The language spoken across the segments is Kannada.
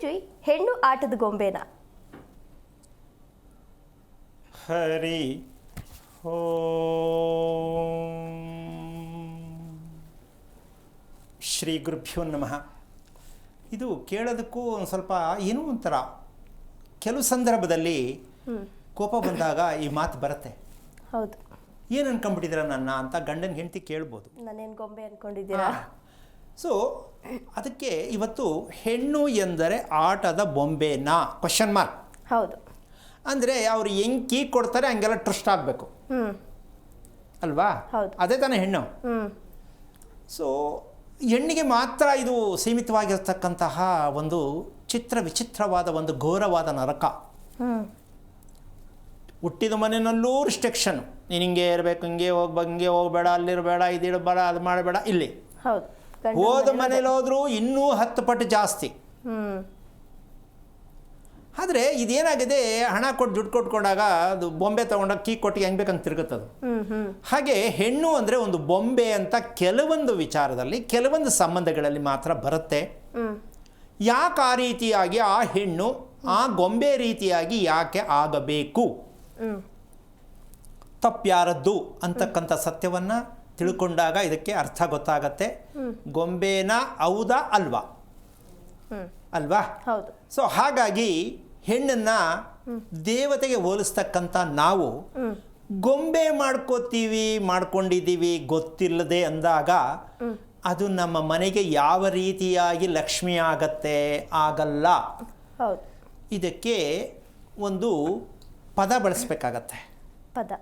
ಜುಯ್ ಹೆಣ್ಣು ಆಟದ ಗೊಂಬೆನಾ? ಹರಿ ಓಂ ಶ್ರೀ ಗುರುಭ್ಯೋ ನಮಃ. ಇದು ಕೇಳೋದಕ್ಕೂ ಒಂದು ಸ್ವಲ್ಪ ಏನೋ ಒಂಥರ ಕೆಲವು ಸಂದರ್ಭದಲ್ಲಿ ಕೋಪ ಬಂದಾಗ ಈ ಮಾತು ಬರುತ್ತೆ. ಹೌದು. ಏನು ಅನ್ಕೊಂಡ್ಬಿಟ್ಟಿದ್ದೀರ ನನ್ನ ಅಂತ ಗಂಡನ ಹೆಂಡತಿ ಕೇಳ್ಬೋದು. ನಾನೇನು ಗೊಂಬೆ ಅನ್ಕೊಂಡಿದ್ದೀರಾ? ಸೊ ಅದಕ್ಕೆ ಇವತ್ತು ಹೆಣ್ಣು ಎಂದರೆ ಆಟದ ಬೊಂಬೆನಾ ಕ್ವಶನ್ ಮಾರ್ಕ್. ಹೌದು. ಅಂದರೆ ಅವ್ರು ಹೆಂಗೆ ಕೀ ಕೊಡ್ತಾರೆ ಹಂಗೆಲ್ಲ ಟ್ರಸ್ಟ್ ಆಗಬೇಕು ಅಲ್ವಾ? ಹೌದು. ಅದೇ ತಾನೇ ಹೆಣ್ಣು. ಸೊ ಹೆಣ್ಣಿಗೆ ಮಾತ್ರ ಇದು ಸೀಮಿತವಾಗಿರ್ತಕ್ಕಂತಹ ಒಂದು ವಿಚಿತ್ರವಾದ ಒಂದು ಘೋರವಾದ ನರಕ. ಹುಟ್ಟಿದ ಮನೆಯಲ್ಲೂ ರಿಸ್ಟ್ರಿಕ್ಷನ್, ನೀನು ಹಿಂಗೆ ಇರಬೇಕು, ಹಿಂಗೆ ಹೋಗ್ಬೇಕು, ಹಿಂಗೆ ಹೋಗಬೇಡ, ಅಲ್ಲಿರಬೇಡ, ಇದಿರಬೇಡ, ಅದು ಮಾಡಬೇಡ. ಇಲ್ಲಿ ಹೌದು. ಹೋದ ಮನೇಲಿ ಹೋದ್ರೂ ಇನ್ನೂ 10 ಪಟ್ಟು ಜಾಸ್ತಿ. ಆದರೆ ಇದೇನಾಗಿದೆ, ಹಣ ಕೊಟ್ಟು ದುಡ್ಡು ಕೊಟ್ಕೊಂಡಾಗ ಅದು ಬೊಂಬೆ ತೊಗೊಂಡಾಗ ಕೀ ಕೊಟ್ಟು ಹೆಂಗೆ ಬೇಕಂತ ತಿರುಗುತ್ತದು. ಹಾಗೆ ಹೆಣ್ಣು ಅಂದರೆ ಒಂದು ಬೊಂಬೆ ಅಂತ ಕೆಲವೊಂದು ವಿಚಾರದಲ್ಲಿ ಕೆಲವೊಂದು ಸಂಬಂಧಗಳಲ್ಲಿ ಮಾತ್ರ ಬರುತ್ತೆ. ಯಾಕೆ ಆ ರೀತಿಯಾಗಿ ಆ ಹೆಣ್ಣು ಆ ಗೊಂಬೆ ರೀತಿಯಾಗಿ ಯಾಕೆ ಆಗಬೇಕು, ತಪ್ಪ್ಯಾರದ್ದು ಅಂತಕ್ಕಂಥ ಸತ್ಯವನ್ನು ತಿಳ್ಕೊಂಡಾಗ ಇದಕ್ಕೆ ಅರ್ಥ ಗೊತ್ತಾಗತ್ತೆ. ಗೊಂಬೆನ ಹೌದಾ ಅಲ್ವಾ ಅಲ್ವಾ? ಹೌದು. ಸೊ ಹಾಗಾಗಿ ಹೆಣ್ಣನ್ನು ದೇವತೆಗೆ ಹೋಲಿಸ್ತಕ್ಕಂಥ ನಾವು ಗೊಂಬೆ ಮಾಡ್ಕೊಂಡಿದ್ದೀವಿ ಗೊತ್ತಿಲ್ಲದೆ ಅಂದಾಗ ಅದು ನಮ್ಮ ಮನೆಗೆ ಯಾವ ರೀತಿಯಾಗಿ ಲಕ್ಷ್ಮಿ ಆಗತ್ತೆ? ಆಗಲ್ಲ. ಹೌದು. ಇದಕ್ಕೆ ಒಂದು ಪದ ಬಳಸಬೇಕಾಗತ್ತೆ. ಪದ.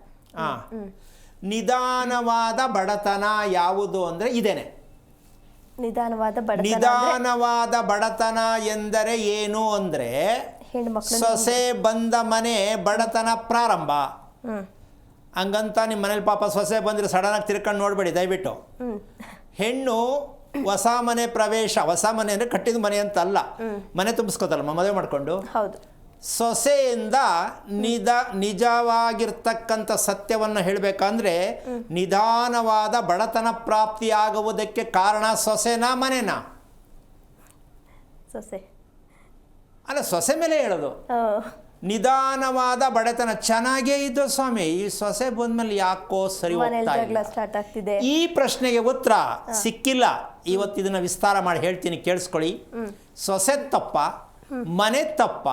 ನಿಧಾನವಾದ ಬಡತನ ಯಾವುದು ಅಂದರೆ ಇದೇನೆ. ನಿಧಾನವಾದ ಬಡತನ ಎಂದರೆ ಏನು ಅಂದರೆ ಹೆಣ್ಮಕ್ಳು ಸೊಸೆ ಬಂದ ಮನೆ ಬಡತನ ಪ್ರಾರಂಭ. ಹಂಗಂತ ನಿಮ್ಮ ಮನೇಲಿ ಪಾಪ ಸೊಸೆ ಬಂದರೆ ಸಡನ್ನಾಗಿ ತಿರ್ಕೊಂಡು ನೋಡಬೇಡಿ ದಯವಿಟ್ಟು. ಹೆಣ್ಣು ಹೊಸ ಮನೆ ಪ್ರವೇಶ, ಹೊಸ ಮನೆ ಅಂದರೆ ಕಟ್ಟಿದ ಮನೆ ಅಂತ ಅಲ್ಲ, ಮನೆ ತುಂಬಿಸ್ಕೋತಲ್ಲ ಮದುವೆ ಮಾಡಿಕೊಂಡು. ಹೌದು. ಸೊಸೆಯಿಂದ ನಿಜವಾಗಿರ್ತಕ್ಕಂಥ ಸತ್ಯವನ್ನು ಹೇಳಬೇಕಂದ್ರೆ ನಿಧಾನವಾದ ಬಡತನ ಪ್ರಾಪ್ತಿಯಾಗುವುದಕ್ಕೆ ಕಾರಣ ಸೊಸೆನಾ ಮನೆನಾ? ಸೊಸೆ. ಅಲ್ಲ, ಸೊಸೆ ಮೇಲೆ ಹೇಳೋದು. ನಿಧಾನವಾದ ಬಡತನ ಚೆನ್ನಾಗೇ ಇದ್ದು ಸ್ವಾಮಿ, ಈ ಸೊಸೆ ಬಂದ್ಮೇಲೆ ಯಾಕೋ ಸರಿ ಹೋಗ್ತಾ ಇಲ್ಲ. ಸ್ಟಾರ್ಟ್ ಆಗ್ತಿದೆ. ಈ ಪ್ರಶ್ನೆಗೆ ಉತ್ತರ ಸಿಕ್ಕಿಲ್ಲ. ಇವತ್ತು ಇದನ್ನ ವಿಸ್ತಾರ ಮಾಡಿ ಹೇಳ್ತೀನಿ, ಕೇಳಿಸ್ಕೊಳ್ಳಿ. ಸೊಸೆ ತಪ್ಪ, ಮನೆ ತಪ್ಪ,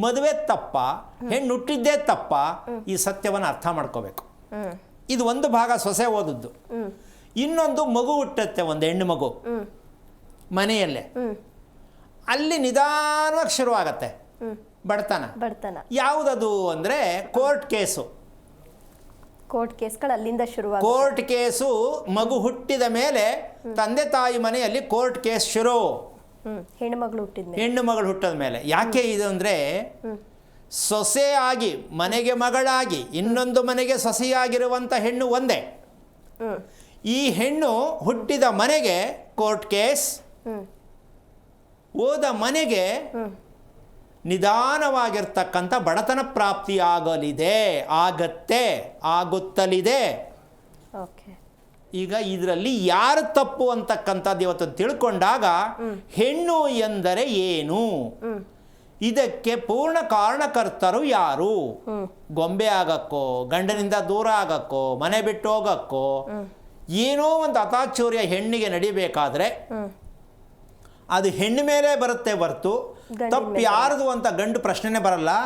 ಮದುವೆ ತಪ್ಪ, ಹೆಣ್ಣು ಹುಟ್ಟಿದ್ದೇ ತಪ್ಪ, ಈ ಸತ್ಯವನ್ನು ಅರ್ಥ ಮಾಡ್ಕೋಬೇಕು. ಇದು ಒಂದು ಭಾಗ ಸೊಸೆ ಓದದ್ದು. ಇನ್ನೊಂದು ಮಗು ಹುಟ್ಟತ್ತೆ, ಒಂದು ಹೆಣ್ಣು ಮಗು ಮನೆಯಲ್ಲೇ. ಅಲ್ಲಿ ನಿಧಾನವಾಗಿ ಶುರುವಾಗತ್ತೆ ಬಡತನ. ಯಾವುದದು ಅಂದರೆ ಕೋರ್ಟ್ ಕೇಸು. ಕೋರ್ಟ್ ಕೇಸ್ಗಳು ಅಲ್ಲಿಂದ ಶುರುವಾಗ. ಕೋರ್ಟ್ ಕೇಸು ಮಗು ಹುಟ್ಟಿದ ಮೇಲೆ ತಂದೆ ತಾಯಿ ಮನೆಯಲ್ಲಿ ಕೋರ್ಟ್ ಕೇಸ್ ಶುರು. ಹೆಣ್ಣು ಮಗಳು ಹುಟ್ಟಿದ ಮೇಲೆ. ಯಾಕೆ ಇದು ಅಂದರೆ ಸೊಸೆ ಆಗಿ ಮನೆಗೆ ಮಗಳಾಗಿ ಇನ್ನೊಂದು ಮನೆಗೆ ಸೊಸೆಯಾಗಿರುವಂಥ ಹೆಣ್ಣು ಒಂದೇ. ಈ ಹೆಣ್ಣು ಹುಟ್ಟಿದ ಮನೆಗೆ ಕೋರ್ಟ್ ಕೇಸ್, ಹೋದ ಮನೆಗೆ ನಿಧಾನವಾಗಿರ್ತಕ್ಕಂಥ ಬಡತನ ಪ್ರಾಪ್ತಿಯಾಗಲಿದೆ, ಆಗುತ್ತಲಿದೆ. ಈಗ ಇದರಲ್ಲಿ ಯಾರು ತಪ್ಪು ಅಂತಕ್ಕಂಥದ್ದು ಇವತ್ತು ತಿಳ್ಕೊಂಡಾಗ ಹೆಣ್ಣು ಎಂದರೆ ಏನು, ಇದಕ್ಕೆ ಪೂರ್ಣ ಕಾರಣಕರ್ತರು ಯಾರು? ಗೊಂಬೆ ಆಗಕ್ಕೋ, ಗಂಡನಿಂದ ದೂರ ಆಗಕ್ಕೋ, ಮನೆ ಬಿಟ್ಟು ಹೋಗಕ್ಕೋ, ಏನೋ ಒಂದು ಅತಾಚೂರ್ಯ ಹೆಣ್ಣಿಗೆ ನಡಿಬೇಕಾದ್ರೆ ಅದು ಹೆಣ್ಣು ಮೇಲೆ ಬರುತ್ತೆ ಹೊರತು ತಪ್ಪು ಯಾರದು ಅಂತ ಗಂಡು ಪ್ರಶ್ನೆನೇ ಬರಲ್ಲ.